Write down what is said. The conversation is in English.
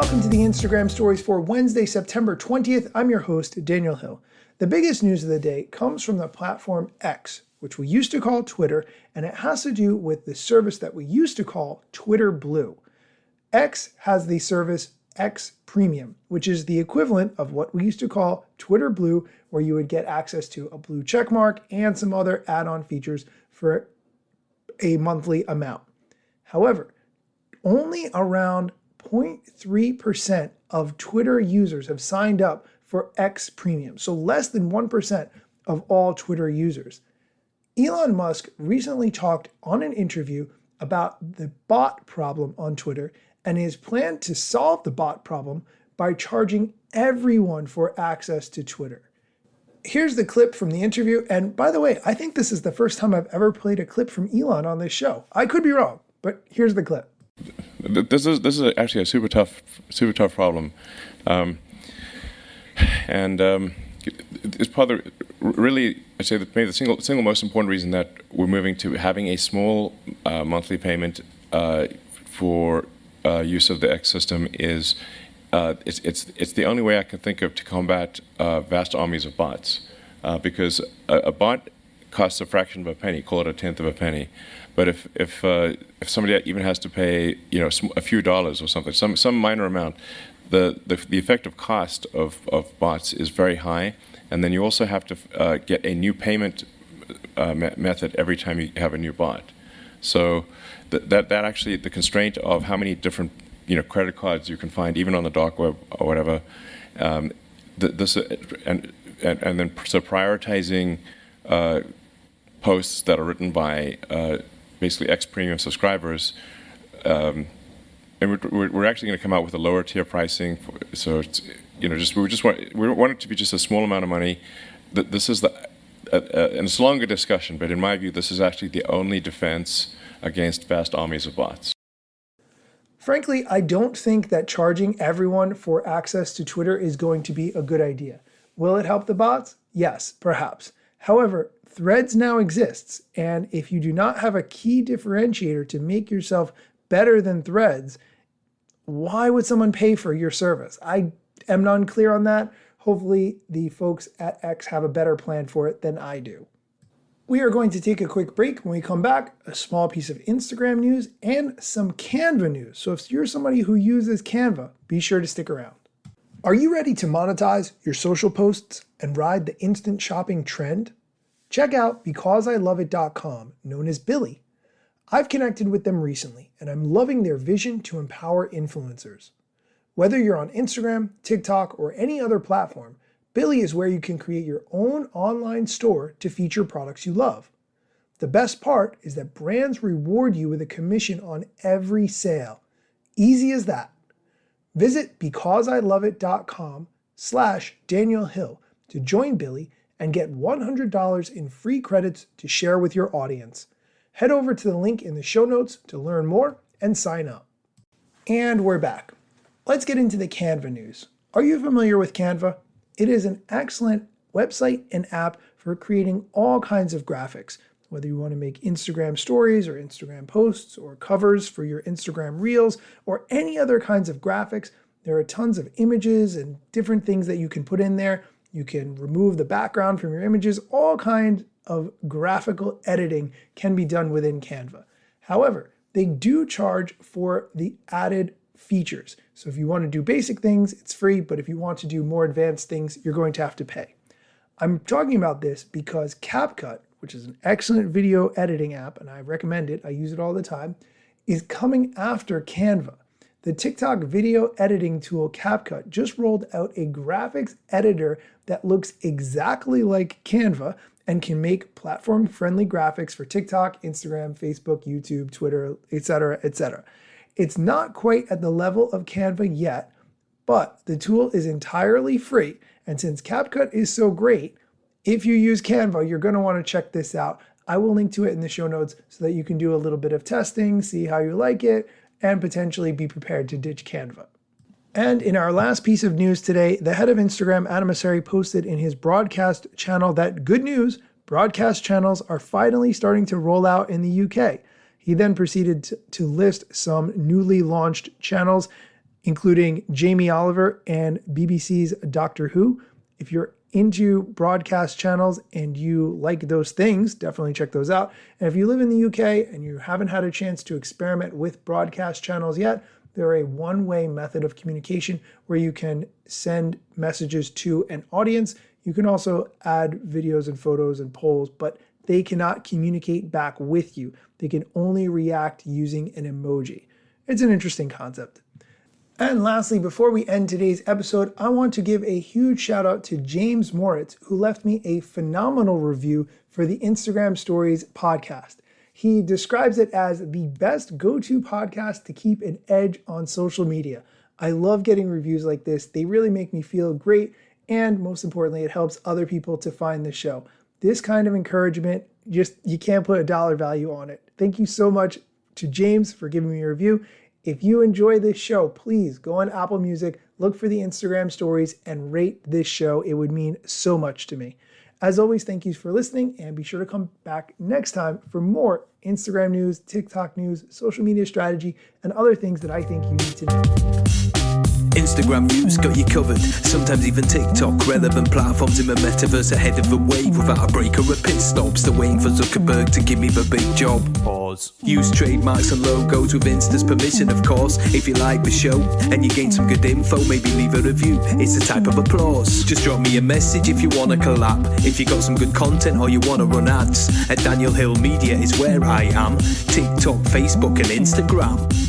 Welcome to the Instagram stories for Wednesday, September 20th. I'm your host, Daniel Hill. The biggest news of the day comes from the platform X, which we used to call Twitter, and it has to do with the service that we used to call Twitter Blue. X has the service X Premium, which is the equivalent of what we used to call Twitter Blue, where you would get access to a blue checkmark and some other add-on features for a monthly amount. However, only around 0.3% of Twitter users have signed up for X Premium, so less than 1% of all Twitter users. Elon Musk recently talked on an interview about the bot problem on Twitter and his plan to solve the bot problem by charging everyone for access to Twitter. Here's the clip from the interview, and by the way, I think this is the first time I've ever played a clip from Elon on this show. I could be wrong, but here's the clip. This is actually a super tough problem, and it's part of really, I'd say that maybe the single most important reason that we're moving to having a small monthly payment for use of the X system is it's the only way I can think of to combat vast armies of bots, because a bot costs a fraction of a penny, call it a tenth of a penny. But if somebody even has to pay, a few dollars or something, some minor amount, the effective cost of bots is very high, and then you also have to get a new payment method every time you have a new bot. So that actually, the constraint of how many different credit cards you can find even on the dark web or whatever, and then prioritizing posts that are written by basically X Premium subscribers, and we're actually going to come out with a lower tier pricing. So it's, we want it to be just a small amount of money. This is and it's a longer discussion, but in my view, this is actually the only defense against vast armies of bots. Frankly, I don't think that charging everyone for access to Twitter is going to be a good idea. Will it help the bots? Yes, perhaps. However, Threads now exists, and if you do not have a key differentiator to make yourself better than Threads, why would someone pay for your service? I am unclear on that. Hopefully the folks at X have a better plan for it than I do. We are going to take a quick break. When we come back, a small piece of Instagram news and some Canva news. So if you're somebody who uses Canva, be sure to stick around. Are you ready to monetize your social posts and ride the instant shopping trend? Check out BecauseILoveIt.com, known as Billy. I've connected with them recently, and I'm loving their vision to empower influencers. Whether you're on Instagram, TikTok, or any other platform, Billy is where you can create your own online store to feature products you love. The best part is that brands reward you with a commission on every sale. Easy as that. Visit BecauseILoveIt.com/Daniel Hill to join Billy and get $100 in free credits to share with your audience. Head over to the link in the show notes to learn more and sign up. And we're back. Let's get into the Canva news. Are you familiar with Canva? It is an excellent website and app for creating all kinds of graphics, whether you want to make Instagram stories or Instagram posts or covers for your Instagram reels or any other kinds of graphics. There are tons of images and different things that you can put in there. You can remove the background from your images. All kinds of graphical editing can be done within Canva. However, they do charge for the added features. So if you want to do basic things, it's free, but if you want to do more advanced things, you're going to have to pay. I'm talking about this because CapCut, which is an excellent video editing app, and I recommend it, I use it all the time, is coming after Canva. The TikTok video editing tool CapCut just rolled out a graphics editor that looks exactly like Canva and can make platform-friendly graphics for TikTok, Instagram, Facebook, YouTube, Twitter, etc., etc. It's not quite at the level of Canva yet, but the tool is entirely free. And since CapCut is so great, if you use Canva, you're going to want to check this out. I will link to it in the show notes so that you can do a little bit of testing, see how you like it, and potentially be prepared to ditch Canva. And in our last piece of news today, the head of Instagram, Adam Mosseri, posted in his broadcast channel that good news, broadcast channels are finally starting to roll out in the UK. He then proceeded to list some newly launched channels including Jamie Oliver and BBC's Doctor Who. If you're into broadcast channels and you like those things, definitely check those out. And if you live in the UK and you haven't had a chance to experiment with broadcast channels yet, they're a one-way method of communication where you can send messages to an audience. You can also add videos and photos and polls, but they cannot communicate back with you. They can only react using an emoji. It's an interesting concept. And lastly, before we end today's episode, I want to give a huge shout out to James Moritz, who left me a phenomenal review for the Instagram Stories podcast. He describes it as the best go-to podcast to keep an edge on social media. I love getting reviews like this. They really make me feel great. And most importantly, it helps other people to find the show. This kind of encouragement, you can't put a dollar value on it. Thank you so much to James for giving me a review. If you enjoy this show, please go on Apple Music, look for the Instagram Stories, and rate this show. It would mean so much to me. As always, thank you for listening, and be sure to come back next time for more Instagram news, TikTok news, social media strategy, and other things that I think you need to know. Instagram news got you covered, sometimes even TikTok. Relevant platforms in the metaverse ahead of the wave, without a break or a pit stop. Still waiting for Zuckerberg to give me the big job. Pause. Use trademarks and logos with Insta's permission, of course. If you like the show and you gain some good info, maybe leave a review. It's a type of applause. Just drop me a message if you want to collab. If you got some good content or you want to run ads, at Daniel Hill Media is where I am. TikTok, Facebook and Instagram.